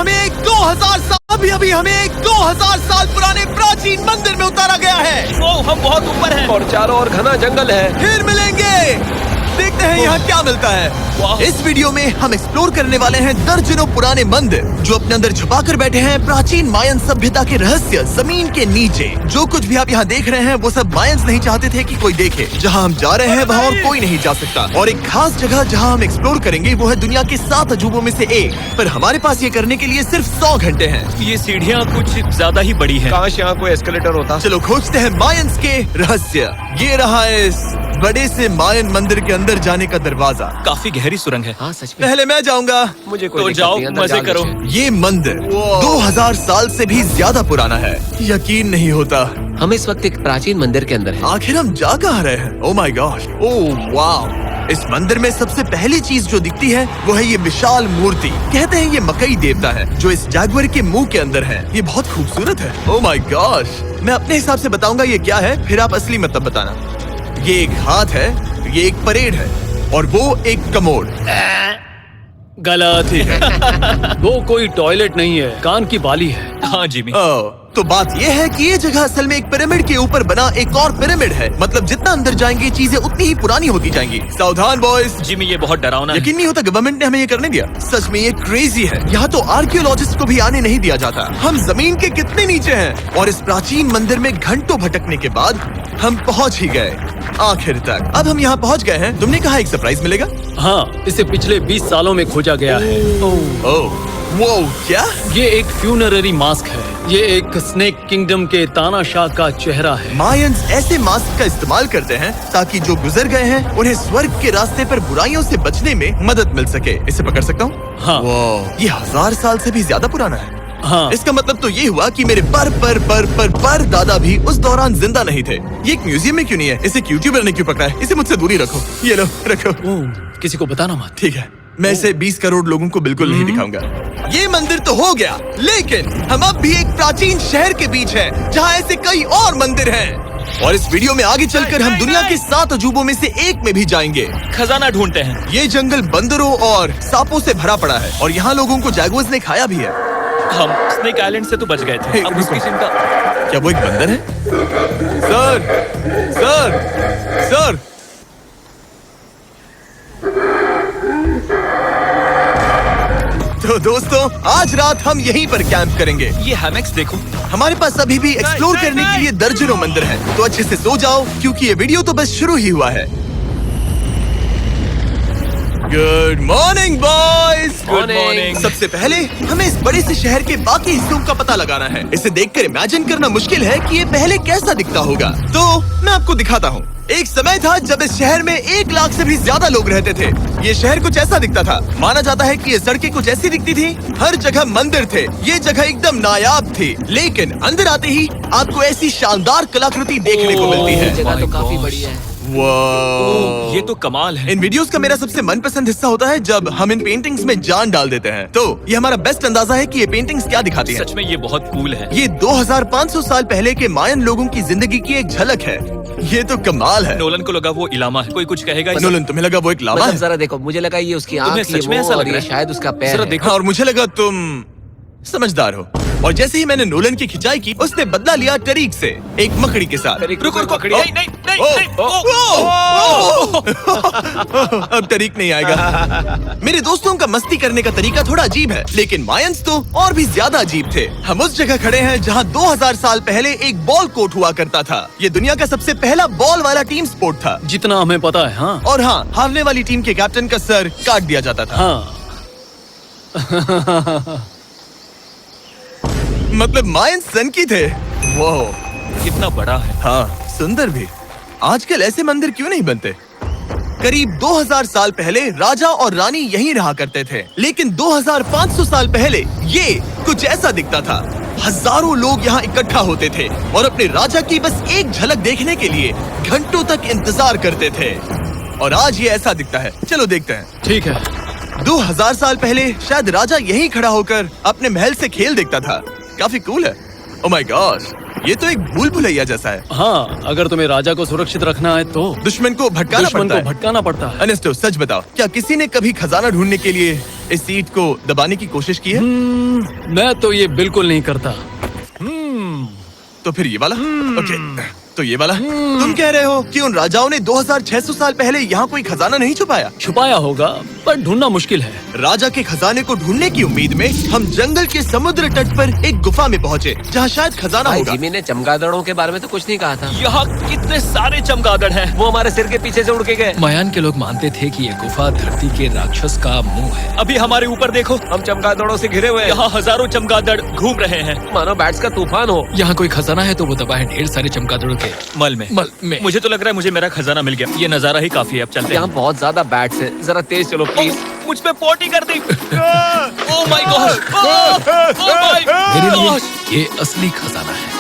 हमें 2000 साल पुराने प्राचीन मंदिर में उतारा गया है। ओ, हम बहुत ऊपर हैं और चारों ओर घना जंगल है। फिर मिलेंगे, देखते हैं यहाँ क्या मिलता है। इस वीडियो में हम एक्सप्लोर करने वाले हैं दर्जनों पुराने मंदिर जो अपने अंदर छुपा कर बैठे हैं प्राचीन मायन सभ्यता के रहस्य जमीन के नीचे। जो कुछ भी आप यहाँ देख रहे हैं वो सब मायंस नहीं चाहते थे कि कोई देखे। जहाँ हम जा रहे हैं वहाँ और कोई नहीं जा सकता। और एक खास जगह जहाँ हम एक्सप्लोर करेंगे वो है दुनिया के 7 अजूबों में से एक। पर हमारे पास ये करने के लिए सिर्फ 100 घंटे हैं। ये सीढ़ियाँ कुछ ज्यादा ही बड़ी हैं। काश यहाँ कोई एस्केलेटर होता। चलो खोजते हैं मायंस के रहस्य। ये रहा है इस बड़े से मायन मंदिर के अंदर जाने का दरवाजा। काफी गहरी सुरंग है। हाँ सच में। पहले मैं जाऊंगा। मुझे कोई तो दिक्कत जाओ, नहीं, अंदर मजे जाने करो। दीजिए। ये मंदिर 2000 साल से भी ज्यादा पुराना है। यकीन नहीं होता। हम इस वक्त एक प्राचीन मंदिर के अंदर हैं। आखिर हम जा कहाँ रहे हैं? ओह माय गॉड, ओह वाव। इस मंदिर में सबसे पहली चीज जो दिखती है वो है ये विशाल मूर्ति। कहते हैं ये मकई देवता है जो इस जैगुआर के मुंह के अंदर है। ये बहुत खूबसूरत है। ओह माय गॉड, मैं अपने हिसाब से बताऊंगा ये क्या है, फिर आप असली मतलब बताना। ये एक हाथ है, ये एक परेड है और वो एक कमोड। गलत ही है। वो कोई टॉयलेट नहीं है, कान की बाली है। हाँ जिमी। तो बात यह है कि ये जगह असल में एक पिरामिड के ऊपर बना एक और पिरामिड है। मतलब जितना अंदर जाएंगे चीजें उतनी ही पुरानी होती जाएंगी। सावधान बॉयज। जिमी ये बहुत डरावना है। यकीन नहीं होता गवर्नमेंट ने हमें ये करने दिया। सच में ये क्रेजी है। यहाँ तो आर्कियोलॉजिस्ट को भी आने नहीं दिया जाता। हम जमीन के कितने नीचे हैं और इस प्राचीन मंदिर में घंटों भटकने के बाद हम पहुँच ही गए आखिर तक। अब हम यहाँ पहुँच गए हैं। तुमने कहा एक सरप्राइज मिलेगा। हाँ, इसे पिछले 20 सालों में खोजा गया है। ओह वो क्या? ये एक फ्यूनररी मास्क है। ये एक स्नेक किंगडम के तानाशाह का चेहरा है। मायंस ऐसे मास्क का इस्तेमाल करते हैं ताकि जो गुजर गए हैं उन्हें स्वर्ग के रास्ते पर बुराइयों से बचने में मदद मिल सके। इसे पकड़ सकता हूँ? हाँ। ये 1000 साल से भी ज्यादा पुराना है। हाँ। इसका मतलब तो ये हुआ कि मेरे पर दादा भी उस दौरान जिंदा नहीं थे। ये एक म्यूजियम में क्यों नहीं है? इसे यूट्यूबर ने क्यों पकड़ा है? इसे मुझसे दूरी रखो। ये लो रखो। किसी को बताना मत। ठीक है, मैं इसे 20 करोड़ लोगों को बिल्कुल नहीं दिखाऊंगा। ये मंदिर तो हो गया, लेकिन हम अब भी एक प्राचीन शहर के बीच हैं, जहाँ ऐसे कई और मंदिर हैं। और इस वीडियो में आगे चलकर हम दुनिया के 7 अजूबों में से एक में भी जाएंगे। खजाना ढूंढते हैं। ये जंगल बंदरों और सांपों से भरा पड़ा है और यहाँ लोगों को जैगुआर्स ने खाया भी है। हम स्नेक आइलैंड से तो बच गए थे। अब उसकी चिंता। क्या वो एक बंदर है? Sir, sir, sir. तो दोस्तों आज रात हम यहीं पर कैंप करेंगे। ये हैमक्स देखो। हमारे पास अभी भी एक्सप्लोर करने के लिए दर्जनों मंदिर हैं। तो अच्छे से सो जाओ क्योंकि ये वीडियो तो बस शुरू ही हुआ है। Good morning boys. Good morning. सबसे पहले हमें इस बड़े से शहर के बाकी हिस्सों का पता लगाना है। इसे देखकर इमेजिन करना मुश्किल है कि ये पहले कैसा दिखता होगा। तो मैं आपको दिखाता हूँ। एक समय था जब इस शहर में 1 लाख से भी ज्यादा लोग रहते थे। ये शहर कुछ ऐसा दिखता था। माना जाता है कि ये सड़कें कुछ ऐसी दिखती थी। हर जगह मंदिर थे। ये जगह एकदम नायाब थी। लेकिन अंदर आते ही आपको ऐसी शानदार कलाकृति देखने को मिलती है। जगह तो काफी बड़ी है। वाह, ये तो कमाल है। इन वीडियोस का मेरा सबसे मनपसंद हिस्सा होता है जब हम इन पेंटिंग्स में जान डाल देते हैं। तो ये हमारा बेस्ट अंदाजा है कि ये पेंटिंग्स क्या दिखाती हैं। सच में ये बहुत कूल है। ये 2500 साल पहले के मायन लोगों की जिंदगी की एक झलक है। ये तो कमाल है। नोलन को लगा वो इलामा है। कोई कुछ कहेगा? नोलन तुम्हें लगा वो एक लामा मतलब है? जरा देखो, मुझे लगा ये उसकी आंख, सच ये में मुंह ऐसा और लग रहा ये है? शायद उसका पैर जरा है। देखो। और मुझे लगा तुम समझदार हो। और जैसे ही मैंने नोलन की खिंचाई की उसने बदला लिया टरीक से, एक मकड़ी के साथ। रुको रुको। ओ, नहीं नहीं नहीं ओ, नहीं। अब तरीक नहीं आएगा। मेरे दोस्तों का मस्ती करने का तरीका थोड़ा अजीब है, लेकिन मायंस तो और भी ज्यादा अजीब थे। हम उस जगह खड़े हैं जहां 2000 साल पहले एक बॉल कोर्ट हुआ करता था। ये दुनिया का सबसे पहला बॉल वाला टीम स्पोर्ट था। जितना हमें पता है। हाँ। और हाँ, हारने वाली टीम के कैप्टन का सर काट दिया जाता था। हाँ। मतलब मायंस सन की थे। वो कितना बड़ा है। हाँ, सुंदर भी। आजकल ऐसे मंदिर क्यों नहीं बनते? करीब 2000 साल पहले राजा और रानी यहीं रहा करते थे, लेकिन 2500 साल पहले ये कुछ ऐसा दिखता था। हजारों लोग यहाँ इकट्ठा होते थे और अपने राजा की बस एक झलक देखने के लिए घंटों तक इंतजार करते थे। और आज ये ऐसा दिखता है। चलो देखते हैं। ठीक है। 2000 साल पहले शायद राजा यहीं खड़ा होकर अपने महल से खेल देखता था। काफी कूल है। ओह माय गॉड, ये तो एक भूल भुलैया जैसा है। हाँ, अगर तुम्हें राजा को सुरक्षित रखना है तो दुश्मन को भटकाना दुश्मन पड़ता को है। भटकाना पड़ता है। अनेस्टो, सच बताओ, क्या किसी ने कभी खजाना ढूंढने के लिए इस सीट को दबाने की कोशिश की है? मैं तो ये बिल्कुल नहीं करता। तो फिर ये वाला? ओके, तो ये वाला? तुम कह रहे हो कि उन राजाओं ने 2600 साल पहले यहाँ कोई खजाना नहीं छुपाया? छुपाया होगा पर ढूंढना मुश्किल है। राजा के खजाने को ढूंढने की उम्मीद में हम जंगल के समुद्र तट पर एक गुफा में पहुँचे, जहाँ शायद खजाना भाई होगा। जिमी ने चमगादड़ों के बारे में तो कुछ नहीं कहा था। यहाँ कितने सारे चमगादड़ हैं। वो हमारे सिर के पीछे से उड़ के गए। मायान के लोग मानते थे कि ये गुफा धरती के राक्षस का मुंह है। अभी हमारे ऊपर देखो, हम चमगादड़ों से घिरे हुए हैं। यहाँ हजारों चमगादड़ घूम रहे हैं। मानो बैट्स का तूफान हो। यहाँ कोई खजाना है तो वो दबा है ढेर सारे चमगादड़ों के मल में। में। मुझे तो लग रहा है मुझे मेरा खजाना मिल गया। ये नजारा ही काफी है, अब चलते यहाँ हैं। बहुत ज्यादा बैट्स हैं। जरा तेज चलो प्लीज। मुझ पे पोटी कर दी। Oh my God, oh my मेरे लिए गॉड। ये असली खजाना है।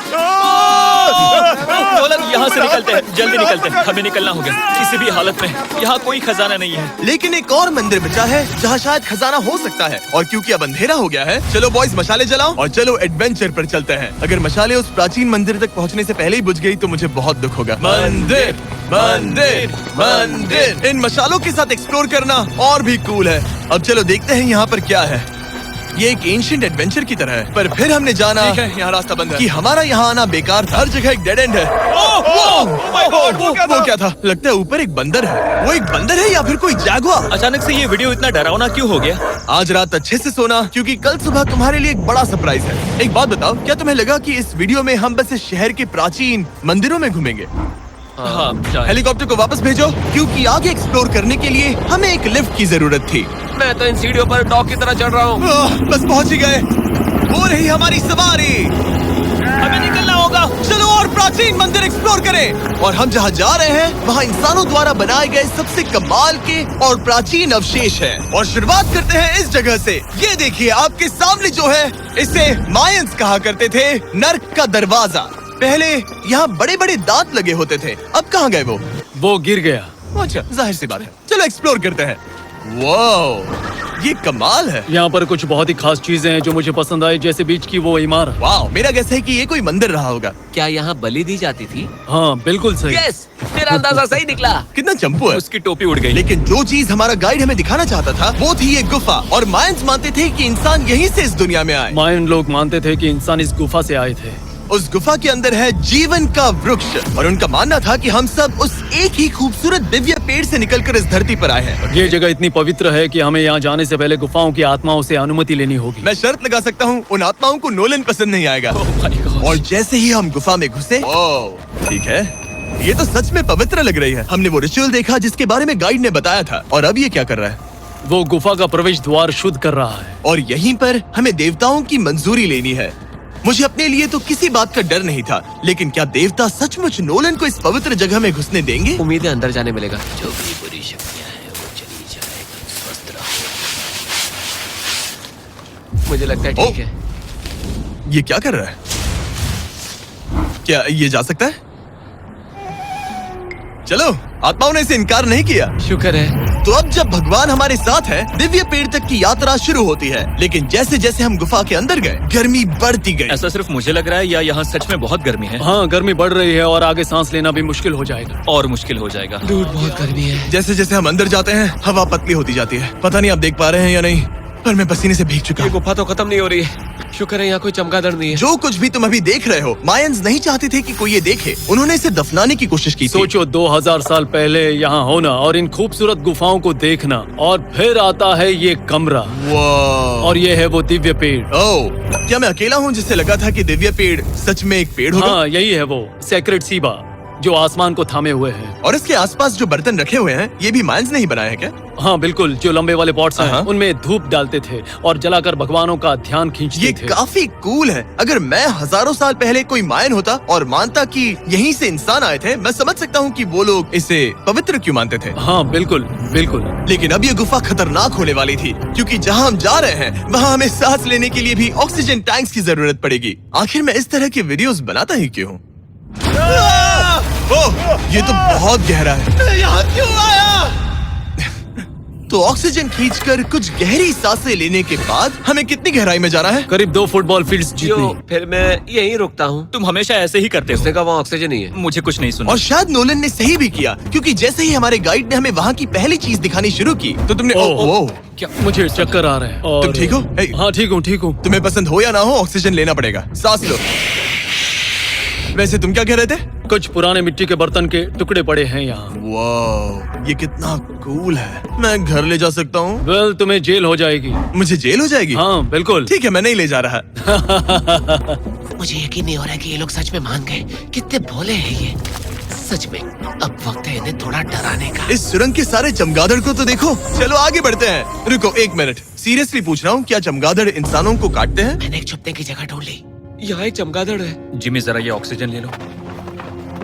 नोलन, यहाँ से निकलते हैं, जल्दी निकलते हैं, हमें निकलना होगा किसी भी हालत में। यहाँ कोई खजाना नहीं है। लेकिन एक और मंदिर बचा है जहाँ शायद खजाना हो सकता है, और क्योंकि अब अंधेरा हो गया है, चलो बॉयज मशाले जलाओ और चलो एडवेंचर पर चलते हैं। अगर मशाले उस प्राचीन मंदिर तक पहुँचने से पहले ही बुझ गई तो मुझे बहुत दुख होगा। मंदिर, मंदिर, मंदिर। इन मशालों के साथ एक्सप्लोर करना और भी कूल है। अब चलो देखते हैं यहाँ पर क्या है। ये एक एंशिएंट एडवेंचर की तरह है, पर फिर हमने जाना ठीक है, यहाँ रास्ता बंद है। कि हमारा यहाँ आना बेकार था। हर जगह एक डेड एंड है। my God, वो क्या था? लगता है ऊपर एक बंदर है। वो एक बंदर है या फिर कोई जागुआर? अचानक से ये वीडियो इतना डरावना क्यों हो गया? आज रात अच्छे से सोना, क्योंकि कल सुबह तुम्हारे लिए एक बड़ा सरप्राइज है। एक बात बताओ, क्या तुम्हें लगा कि इस वीडियो में हम बस इस शहर के प्राचीन मंदिरों में घूमेंगे? हाँ, शायद। हेलीकॉप्टर को वापस भेजो, क्योंकि आगे एक्सप्लोर करने के लिए हमें एक लिफ्ट की जरूरत थी। मैं तो इन सीढ़ियों पर डॉग की तरह चढ़ रहा हूँ। बस पहुंच ही गए। हो रही हमारी सवारी। हमें निकलना होगा। चलो और प्राचीन मंदिर एक्सप्लोर करें। और हम जहाँ जा रहे हैं वहाँ इंसानों द्वारा बनाए गए सबसे कमाल के और प्राचीन अवशेष हैं। और शुरुआत करते हैं इस जगह से। ये देखिए आपके सामने जो है, इसे मायंस कहा करते थे नर्क का दरवाजा। पहले यहाँ बड़े बड़े दांत लगे होते थे, अब कहाँ गए वो? वो गिर गया। अच्छा, जाहिर सी बात है। चलो एक्सप्लोर करते हैं। वाओ, ये कमाल है। यहाँ पर कुछ बहुत ही खास चीजें हैं जो मुझे पसंद आई, जैसे बीच की वो इमारत। वाओ, मेरा गैस है कि ये कोई मंदिर रहा होगा। क्या यहाँ बलि दी जाती थी? हाँ बिल्कुल सही। यस, मेरा अंदाजा सही निकला। कितना चंपू है। उसकी टोपी उड़ गई। लेकिन जो चीज हमारा गाइड हमें दिखाना चाहता था वो थी ये गुफा। और मायंस मानते थे कि इंसान यहीं से इस दुनिया में आए। मायन लोग मानते थे कि इंसान इस गुफा से आए थे। उस गुफा के अंदर है जीवन का वृक्ष, और उनका मानना था कि हम सब उस एक ही खूबसूरत दिव्य पेड़ से निकलकर इस धरती पर आए हैं। ये जगह इतनी पवित्र है कि हमें यहाँ जाने से पहले गुफाओं की आत्माओं से अनुमति लेनी होगी। मैं शर्त लगा सकता हूँ उन आत्माओं को नोलन पसंद नहीं आएगा। Oh my God। और जैसे ही हम गुफा में घुसे, ओह, ठीक है, ये तो सच में पवित्र लग रही है। हमने वो रिचुअल देखा जिसके बारे में गाइड ने बताया था। और अब ये क्या कर रहा है? वो गुफा का प्रवेश द्वार शुद्ध कर रहा है। और यहीं पर हमें देवताओं की मंजूरी लेनी है। मुझे अपने लिए तो किसी बात का डर नहीं था, लेकिन क्या देवता सचमुच नोलन को इस पवित्र जगह में घुसने देंगे? उम्मीद है अंदर जाने मिलेगा। जो भी बुरी शक्तियाँ हैं वो चली जाएगी। स्वस्थ रहो। मुझे लगता है ठीक है। ये क्या कर रहा है? क्या ये जा सकता है? चलो, आत्माओं ने इसे इनकार नहीं किया। शुक्र है। तो अब जब भगवान हमारे साथ है, दिव्य पेड़ तक की यात्रा शुरू होती है। लेकिन जैसे जैसे हम गुफा के अंदर गए, गर्मी बढ़ती गई। ऐसा सिर्फ मुझे लग रहा है या यहाँ सच में बहुत गर्मी है? हाँ, गर्मी बढ़ रही है और आगे सांस लेना भी मुश्किल हो जाएगा। और मुश्किल हो जाएगा। दूर बहुत गर्मी है। जैसे जैसे हम अंदर जाते हैं, हवा पतली होती जाती है। पता नहीं आप देख पा रहे हैं या नहीं, पर मैं पसीने से भीग चुका ये हूँ। गुफा तो खत्म नहीं हो रही है। शुक्र है यहाँ कोई चमगादड़ नहीं है। जो कुछ भी तुम अभी देख रहे हो, मायंस नहीं चाहते थे कि कोई ये देखे। उन्होंने इसे दफनाने की कोशिश की थी। सोचो 2000 साल पहले यहाँ होना और इन खूबसूरत गुफाओं को देखना, और फिर आता है ये कमरा, वाह। और ये है वो दिव्य पेड़। ओह, क्या मैं अकेला हूँ जिससे लगा था कि दिव्य पेड़ सच में एक पेड़ होगा? हाँ, यही है वो सेक्रेट सीबा जो आसमान को थामे हुए है। और इसके आसपास जो बर्तन रखे हुए हैं, ये भी मायंस ने ही बनाए हैं क्या? हाँ बिल्कुल, जो लंबे वाले पॉट्स हैं, हाँ। उनमें धूप डालते थे और जलाकर भगवानों का ध्यान खींचते ये थे। काफी कूल है। अगर मैं हजारों साल पहले कोई मायन होता और मानता कि यहीं से इंसान आए थे, मैं समझ सकता हूँ कि वो लोग इसे पवित्र क्यों मानते थे। हाँ बिल्कुल बिल्कुल। लेकिन अब ये गुफा खतरनाक होने वाली थी, क्योंकि जहाँ हम जा रहे हैं वहाँ हमें सांस लेने के लिए भी ऑक्सीजन टैंक्स की जरूरत पड़ेगी। आखिर मैं इस तरह के वीडियोस बनाता ही क्यों हूँ? ओह, ये तो बहुत गहरा है। मैं यहाँ क्यों आया? तो ऑक्सीजन खींचकर कुछ गहरी सांसें लेने के बाद हमें कितनी गहराई में जाना है? करीब 2 फुटबॉल फील्ड्स जो जितनी। फिर मैं यहीं रुकता हूँ। तुम हमेशा ऐसे ही करते हो। उसने कहा वहाँ ऑक्सीजन ही है। मुझे कुछ नहीं सुना। और शायद नोलन ने सही भी किया, क्योंकि जैसे ही हमारे गाइड ने हमें वहाँ की पहली चीज दिखानी शुरू की तो तुमने ओह। क्या? मुझे चक्कर आ रहे हैं। और तुम ठीक हो? हे। हाँ ठीक हूँ। तुम्हें पसंद हो या ना हो, ऑक्सीजन लेना पड़ेगा। सांस लो। वैसे तुम क्या कह रहे थे? कुछ पुराने मिट्टी के बर्तन के टुकड़े पड़े हैं यहाँ। वाह, ये कितना कूल है। मैं घर ले जा सकता हूँ? वेल तुम्हें जेल हो जाएगी। मुझे जेल हो जाएगी? हाँ बिल्कुल। ठीक है, मैं नहीं ले जा रहा। मुझे यकीन नहीं हो रहा है कि ये लोग सच में मान गए। कितने भोले हैं ये। सच में अब वक्त है इन्हें थोड़ा डराने का। इस सुरंग के सारे चमगादड़ को तो देखो। चलो आगे बढ़ते हैं। रुको 1 मिनट, सीरियसली पूछ रहा हूँ, क्या चमगादड़ इंसानों को काटते हैं? मैंने एक छुपने की जगह ढूंढ ली। यहाँ एक चमगादड़ है। जिमी जरा ये ऑक्सीजन ले लो।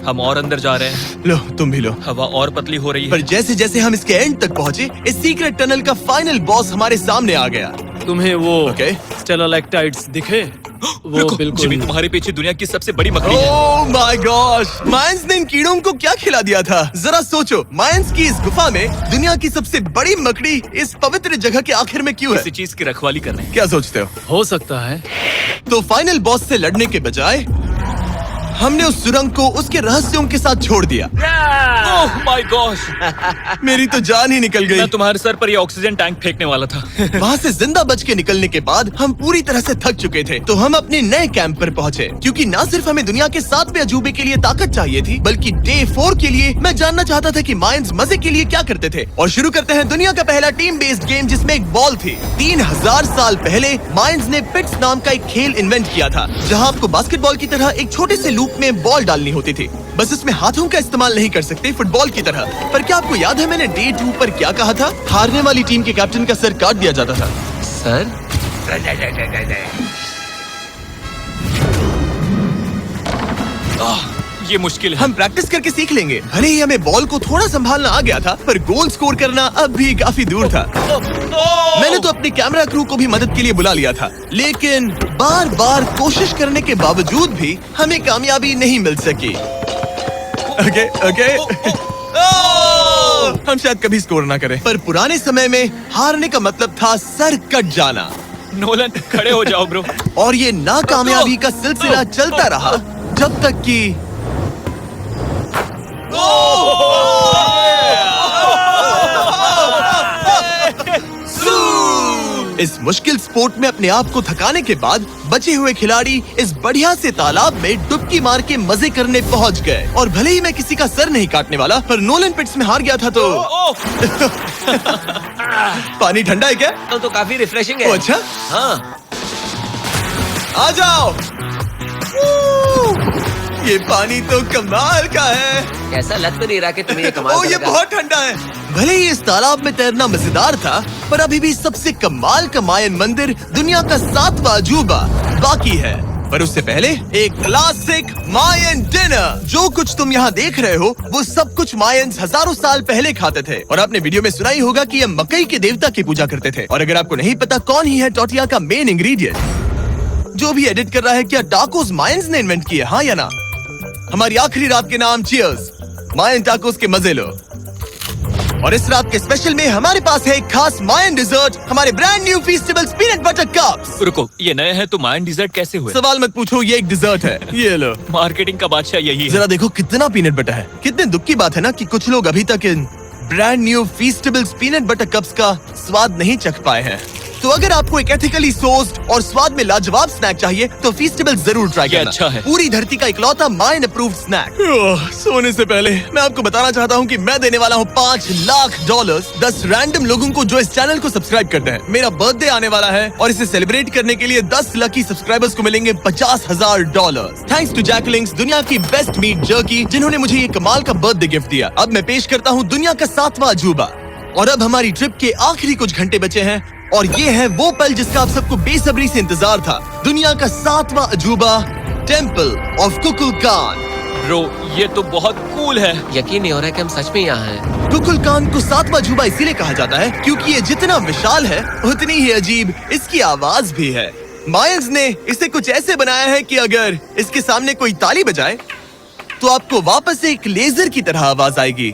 हम और अंदर जा रहे हैं। लो, तुम भी लो। हवा और पतली हो रही पर है। जैसे जैसे हम इसके एंड तक पहुँचे, इस सीक्रेट टनल का फाइनल बॉस हमारे सामने आ गया। तुम्हें वो ओके। स्टेलाक्टाइट्स दिखे? वो रुको, बिल्कुल। जिमी तुम्हारे पीछे दुनिया की सबसे बड़ी मकड़ी है। ओह माय गॉश, मायंस ने इन कीड़ों को क्या खिला दिया था? जरा सोचो, मायंस की इस गुफा में दुनिया की सबसे बड़ी मकड़ी इस पवित्र जगह के आखिर में क्यों है? किसी चीज की रखवाली कर रहे हैं। क्या सोचते हो? हो सकता है। तो फाइनल बॉस से लड़ने के बजाय हमने उस सुरंग को उसके रहस्यों के साथ छोड़ दिया। ओह माय गॉश, मेरी तो जान ही निकल गई। मैं तुम्हारे सर पर ये ऑक्सीजन टैंक फेंकने वाला था। वहाँ से जिंदा बच के निकलने के बाद हम पूरी तरह से थक चुके थे, तो हम अपने नए कैंप पर पहुँचे, क्योंकि न सिर्फ हमें दुनिया के 7वें अजूबे के लिए ताकत चाहिए थी, बल्कि डे 4 के लिए मैं जानना चाहता था कि मायंस मजे के लिए क्या करते थे। और शुरू करते हैं दुनिया का पहला टीम बेस्ड गेम, जिसमें एक बॉल थी। 3000 साल पहले मायंस ने पिट्स नाम का एक खेल इन्वेंट किया था, जहाँ आपको बास्केटबॉल की तरह एक छोटे से लूप में बॉल डालनी होती थी। बस इसमें हाथों का इस्तेमाल नहीं कर सकते, फुटबॉल की तरह। पर क्या आपको याद है मैंने डे 2 पर क्या कहा था? हारने वाली टीम के कैप्टन का सर काट दिया जाता था। सर ये मुश्किल है। हम प्रैक्टिस करके सीख लेंगे। भले ही हमें बॉल को थोड़ा संभालना आ गया था, पर गोल स्कोर करना अब भी काफी दूर था। मैंने तो अपने कैमरा क्रू को भी मदद के लिए बुला लिया था, लेकिन बार बार कोशिश करने के बावजूद भी हमें कामयाबी नहीं मिल सकी। ओके। हम शायद कभी स्कोर ना करें, पर पुराने समय में हारने का मतलब था सर कट जाना। नोलन खड़े हो जाओ ब्रो। और ये नाकामयाबी का सिलसिला चलता रहा जब तक कि इस मुश्किल स्पोर्ट में अपने आप को थकाने के बाद बचे हुए खिलाड़ी इस बढ़िया से तालाब में डुबकी मार के मजे करने पहुंच गए। और भले ही मैं किसी का सर नहीं काटने वाला, पर नोलन पिट्स में हार गया था तो पानी ठंडा है क्या? तो काफी रिफ्रेशिंग ओ, है। अच्छा, हाँ, आ जाओ। ये पानी तो कमाल का है। ऐसा लग तो नहीं रहा कि तुम्हें ये कमाल ओ, ये करेगा। बहुत ठंडा है। भले ही इस तालाब में तैरना मजेदार था, पर अभी भी सबसे कमाल का मायन मंदिर, दुनिया का 7वां अजूबा बाकी है। पर उससे पहले एक क्लासिक मायन डिनर। जो कुछ तुम यहाँ देख रहे हो, वो सब कुछ मायंस हजारों साल पहले खाते थे। और आपने वीडियो में सुना ही होगा कि ये मकई के देवता की पूजा करते थे। और अगर आपको नहीं पता कौन ही है टोटिया का मेन इंग्रेडिएंट, जो भी एडिट कर रहा है, क्या टाकोस मायंस ने इन्वेंट किए, हाँ या ना? हमारी आखिरी रात के नाम चियर्स, मायन टाकोस के मजे लो। और इस रात के स्पेशल में हमारे पास है एक खास मायन डिजर्ट, हमारे brand new Feastables peanut butter cups. रुको, ये नए हैं तो मायन डिजर्ट कैसे हुए? सवाल मत पूछो, ये एक डिजर्ट है। ये लो। मार्केटिंग का बादशाह यही है। जरा देखो कितना पीनट बटर है। कितने दुख की बात है ना कि कुछ लोग अभी तक इन brand new Feastables peanut butter cups का स्वाद नहीं चख पाए हैं। तो अगर आपको एक एथिकली सोर्स्ड और स्वाद में लाजवाब स्नैक चाहिए, तो फीस्टेबल्स जरूर ट्राई ये करना। अच्छा है। पूरी धरती का इकलौता मायन अप्रूव्ड स्नैक। सोने से पहले मैं आपको बताना चाहता हूँ कि मैं देने वाला हूँ $5 लाख 10 रैंडम लोगों को जो इस चैनल को सब्सक्राइब करते हैं। मेरा बर्थडे आने वाला है और इसे सेलिब्रेट करने के लिए 10 लकी सब्सक्राइबर्स को मिलेंगे $50,000। थैंक्स टू जैकलिंग्स, दुनिया की बेस्ट मीट जर्की, जिन्होंने मुझे ये कमाल का बर्थडे गिफ्ट दिया। अब मैं पेश करता हूँ दुनिया का 7वां अजूबा। और अब हमारी ट्रिप के आखिरी कुछ घंटे बचे हैं, और ये है वो पल जिसका आप सबको बेसब्री से इंतजार था। दुनिया का 7वां अजूबा, टेम्पल ऑफ कुकुलकान। ब्रो, ये तो बहुत कूल है। यकीन नहीं हो रहा है कि हम सच में यहाँ हैं। कुकुलकान को 7वां अजूबा इसीलिए कहा जाता है क्योंकि ये जितना विशाल है, उतनी ही अजीब इसकी आवाज भी है। मायंस ने इसे कुछ ऐसे बनाया है कि अगर इसके सामने कोई ताली बजाए, तो आपको वापस एक लेजर की तरह आवाज आएगी।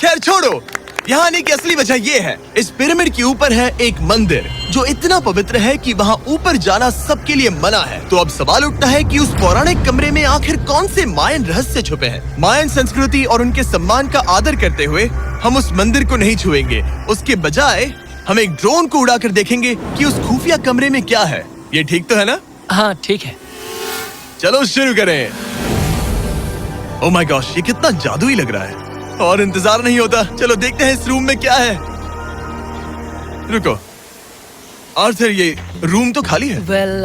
खैर छोड़ो, यहाँ आने की असली वजह ये है, इस पिरामिड के ऊपर है एक मंदिर जो इतना पवित्र है कि वहाँ ऊपर जाना सबके लिए मना है। तो अब सवाल उठता है कि उस पौराणिक कमरे में आखिर कौन से मायन रहस्य छुपे हैं। मायन संस्कृति और उनके सम्मान का आदर करते हुए हम उस मंदिर को नहीं छुएंगे, उसके बजाय हम एक ड्रोन को उड़ाकर देखेंगे कि उस खुफिया कमरे में क्या है। ये ठीक तो है ना? हाँ ठीक है। चलो शुरू करें। ओह माय गॉश, ये कितना जादुई लग रहा है और इंतजार नहीं होता। चलो देखते हैं इस रूम में क्या है। रुको आर्थर, ये रूम तो खाली है। वेल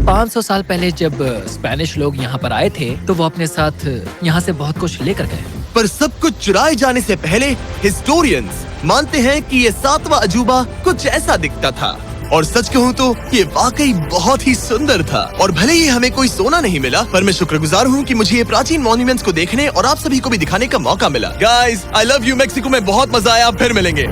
500 साल पहले जब स्पेनिश लोग यहाँ पर आए थे तो वो अपने साथ यहाँ से बहुत कुछ लेकर गए। पर सब कुछ चुराए जाने से पहले हिस्टोरियंस मानते हैं कि ये 7वां अजूबा कुछ ऐसा दिखता था। और सच कहूँ तो ये वाकई बहुत ही सुंदर था। और भले ही हमें कोई सोना नहीं मिला, पर मैं शुक्रगुजार हूँ कि मुझे ये प्राचीन मॉन्यूमेंट्स को देखने और आप सभी को भी दिखाने का मौका मिला। Guys, I love you Mexico में बहुत मजा आया। फिर मिलेंगे।